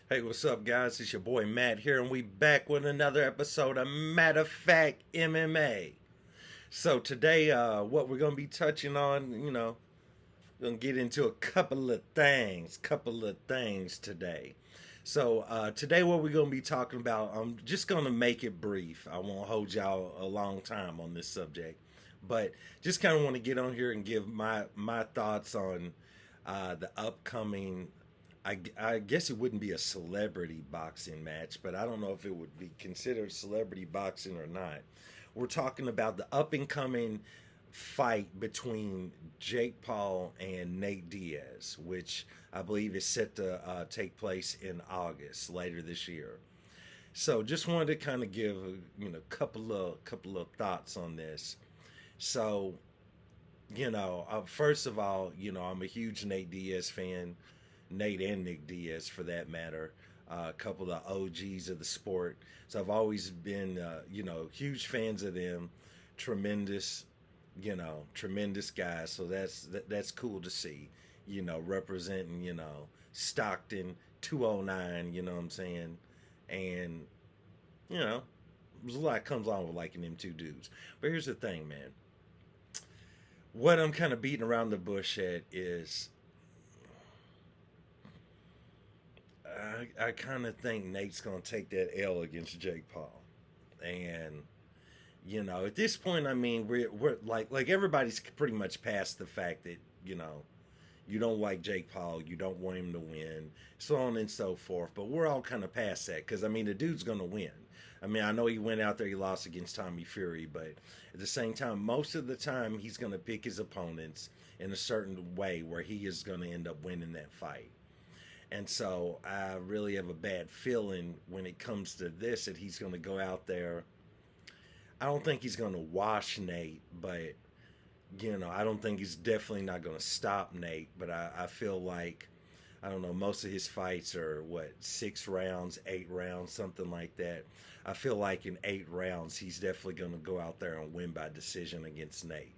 Hey, what's up, guys? It's your boy Matt here, and we back with another episode of Matter of Fact MMA. So today, what we're gonna be touching on, gonna get into a couple of things today. So today, what we're gonna be talking about, I'm just gonna make it brief. I won't hold y'all a long time on this subject, but just kind of want to get on here and give my thoughts on the upcoming. I guess it wouldn't be a celebrity boxing match, but I don't know if it would be considered celebrity boxing or not. We're talking about the up and coming fight between Jake Paul and Nate Diaz, which I believe is set to take place in August later this year. So just wanted to kind of give couple of thoughts on this. So first of all, I'm a huge Nate Diaz fan. Nate and Nick Diaz, for that matter, a couple of OGs of the sport. So I've always been, huge fans of them. Tremendous, tremendous guys. So that's cool to see. Representing, Stockton 209. You know what I'm saying? And you know, there's a lot comes along with liking them two dudes. But here's the thing, man. What I'm kind of beating around the bush at is I kind of think Nate's going to take that L against Jake Paul. And, at this point, I mean, we're like everybody's pretty much past the fact that, you don't like Jake Paul, you don't want him to win, so on and so forth. But we're all kind of past that because, I mean, the dude's going to win. I mean, I know he went out there, he lost against Tommy Fury, but at the same time, most of the time, he's going to pick his opponents in a certain way where he is going to end up winning that fight. And so I really have a bad feeling when it comes to this that he's going to go out there. I don't think he's going to wash Nate, but, I don't think he's definitely not going to stop Nate. But I feel like, I don't know, most of his fights are, 6 rounds, 8 rounds, something like that. I feel like in 8 rounds, he's definitely going to go out there and win by decision against Nate.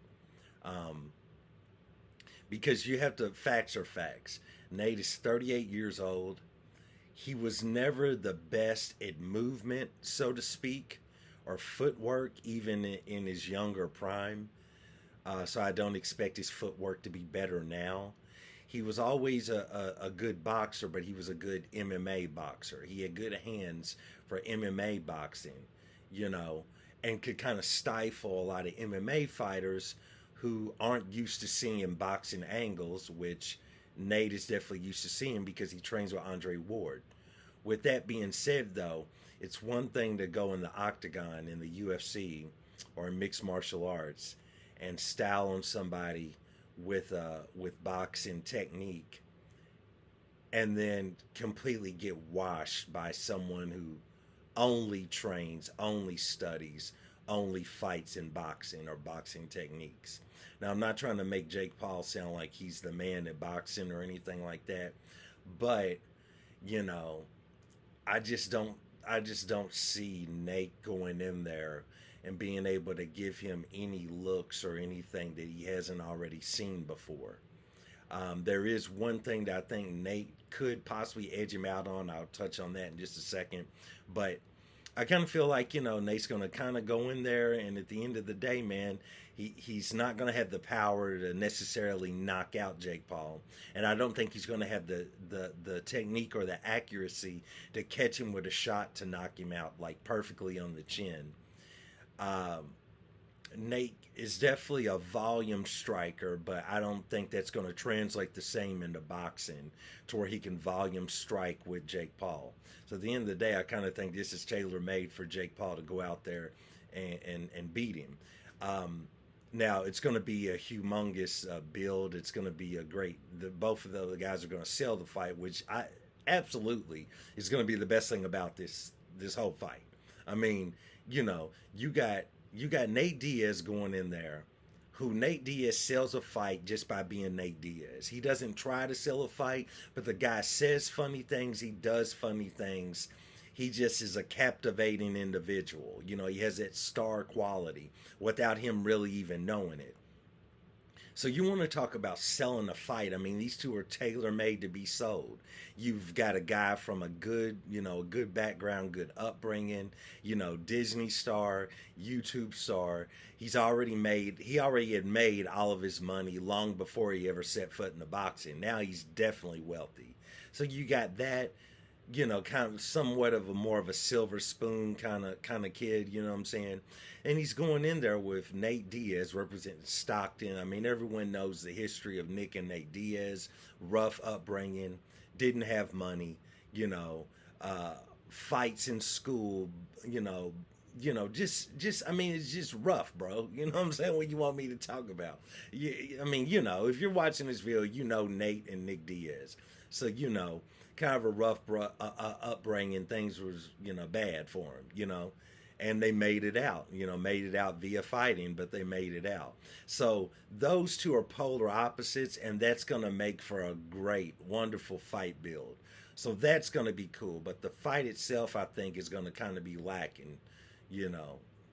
Um, because you have to, facts are facts. Nate is 38 years old. He was never the best at movement, so to speak, or footwork, even in his younger prime. So I don't expect his footwork to be better now. He was always a good boxer, but he was a good MMA boxer. He had good hands for MMA boxing, you know, and could kind of stifle a lot of MMA fighters who aren't used to seeing boxing angles, which Nate is definitely used to seeing because he trains with Andre Ward. With that being said, though, it's one thing to go in the octagon in the UFC or in mixed martial arts and style on somebody with boxing technique, and then completely get washed by someone who only trains, only studies, only fights in boxing or boxing techniques. Now, I'm not trying to make Jake Paul sound like he's the man at boxing or anything like that, but you know, I just don't I just don't see Nate going in there and being able to give him any looks or anything that he hasn't already seen before. There is one thing that I think Nate could possibly edge him out on. I'll touch on that in just a second. But I kind of feel like, Nate's going to kind of go in there, and at the end of the day, man, he's not going to have the power to necessarily knock out Jake Paul. And I don't think he's going to have the technique or the accuracy to catch him with a shot to knock him out, like perfectly on the chin. Um, Nate is definitely a volume striker, but I don't think that's going to translate the same into boxing to where he can volume strike with Jake Paul. So at the end of the day, I kind of think this is tailor made for Jake Paul to go out there and beat him. Um, Now it's going to be a humongous build. It's going to be a great. Both of the guys are going to sell the fight, which I absolutely is going to be the best thing about this whole fight. I mean, you got Nate Diaz going in there, who Nate Diaz sells a fight just by being Nate Diaz. He doesn't try to sell a fight, but the guy says funny things, he does funny things. He just is a captivating individual. He has that star quality without him really even knowing it. So you want to talk about selling a fight? I mean, these two are tailor made to be sold. You've got a guy from a good, a good background, good upbringing, Disney star, YouTube star. He already had made all of his money long before he ever set foot in the boxing. Now he's definitely wealthy. So you got that, kind of somewhat of a more of a silver spoon kind of kid, you know what I'm saying? And he's going in there with Nate Diaz representing Stockton. I mean, everyone knows the history of Nick and Nate Diaz. Rough upbringing, didn't have money, you know, fights in school, just I mean, it's just rough, bro. You know what I'm saying? What you want me to talk about? I mean, if you're watching this video, Nate and Nick Diaz, so kind of a rough upbringing. Things was bad for him, and they made it out, made it out via fighting, but they made it out. So those two are polar opposites, and that's going to make for a great, wonderful fight build. So that's going to be cool. But the fight itself, I think, is going to kind of be lacking,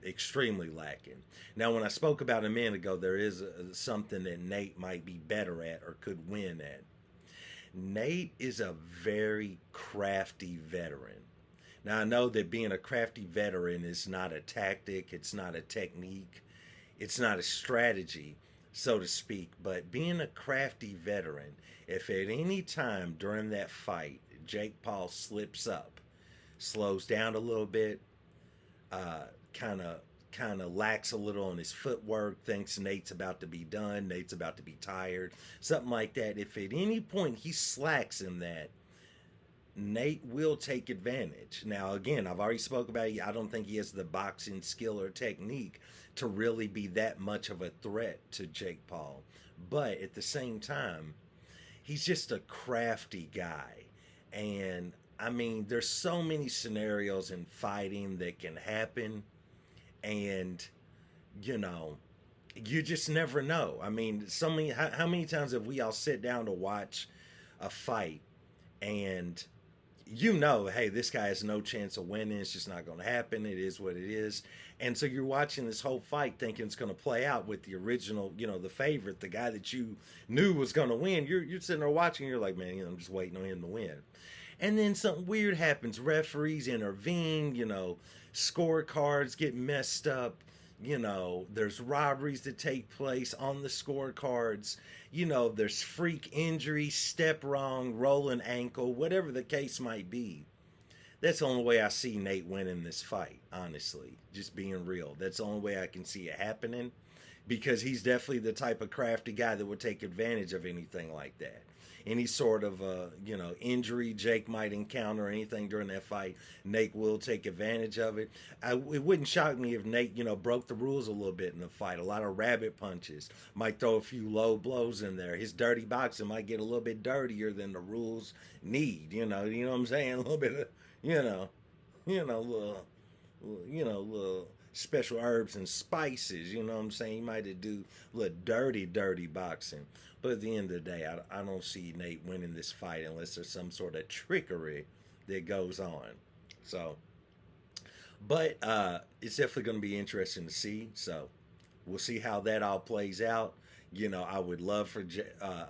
extremely lacking. Now, when I spoke about a minute ago, there is something that Nate might be better at or could win at. Nate is a very crafty veteran. Now, I know that being a crafty veteran is not a tactic, it's not a technique, it's not a strategy, so to speak, but being a crafty veteran, if at any time during that fight Jake Paul slips up, slows down a little bit, kind of lacks a little on his footwork, thinks Nate's about to be done, Nate's about to be tired, something like that, if at any point he slacks in that, Nate will take advantage. Now, again, I've already spoke about it. I don't think he has the boxing skill or technique to really be that much of a threat to Jake Paul. But at the same time, he's just a crafty guy. And, I mean, there's so many scenarios in fighting that can happen. And, you just never know. I mean, how many times have we all sit down to watch a fight and hey, this guy has no chance of winning. It's just not going to happen. It is what it is. And so you're watching this whole fight thinking it's going to play out with the original, the favorite, the guy that you knew was going to win. You're sitting there watching. You're like, man, I'm just waiting on him to win. And then something weird happens. Referees intervene, scorecards get messed up. There's robberies that take place on the scorecards. There's freak injury, step wrong, rolling ankle, whatever the case might be. That's the only way I see Nate winning this fight, honestly. Just being real. That's the only way I can see it happening, because he's definitely the type of crafty guy that would take advantage of anything like that. Any sort of, injury Jake might encounter or anything during that fight, Nate will take advantage of it. It wouldn't shock me if Nate, broke the rules a little bit in the fight. A lot of rabbit punches. Might throw a few low blows in there. His dirty boxing might get a little bit dirtier than the rules need. You know what I'm saying? A little bit of, little special herbs and spices, you know what I'm saying? He might do a little dirty boxing. But at the end of the day, I don't see Nate winning this fight unless there's some sort of trickery that goes on. So, but it's definitely going to be interesting to see. So, we'll see how that all plays out. I would love for,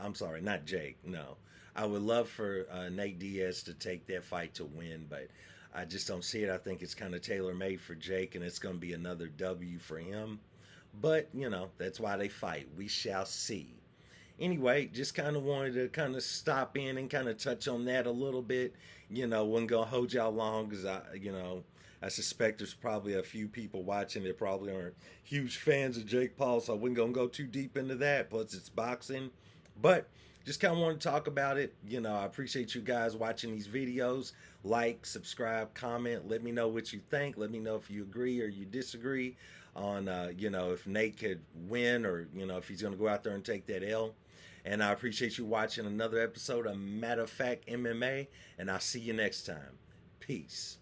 I'm sorry, not Jake, no. I would love for Nate Diaz to take that fight to win, but I just don't see it. I think it's kind of tailor-made for Jake, and it's going to be another W for him. But, that's why they fight. We shall see. Anyway, just kind of wanted to kind of stop in and kind of touch on that a little bit. Wasn't going to hold y'all long because I suspect there's probably a few people watching that probably aren't huge fans of Jake Paul, so I wasn't going to go too deep into that. Plus, it's boxing. But just kind of want to talk about it. I appreciate you guys watching these videos. Like, subscribe, comment. Let me know what you think. Let me know if you agree or you disagree on, if Nate could win or, if he's going to go out there and take that L. And I appreciate you watching another episode of Matter of Fact MMA. And I'll see you next time. Peace.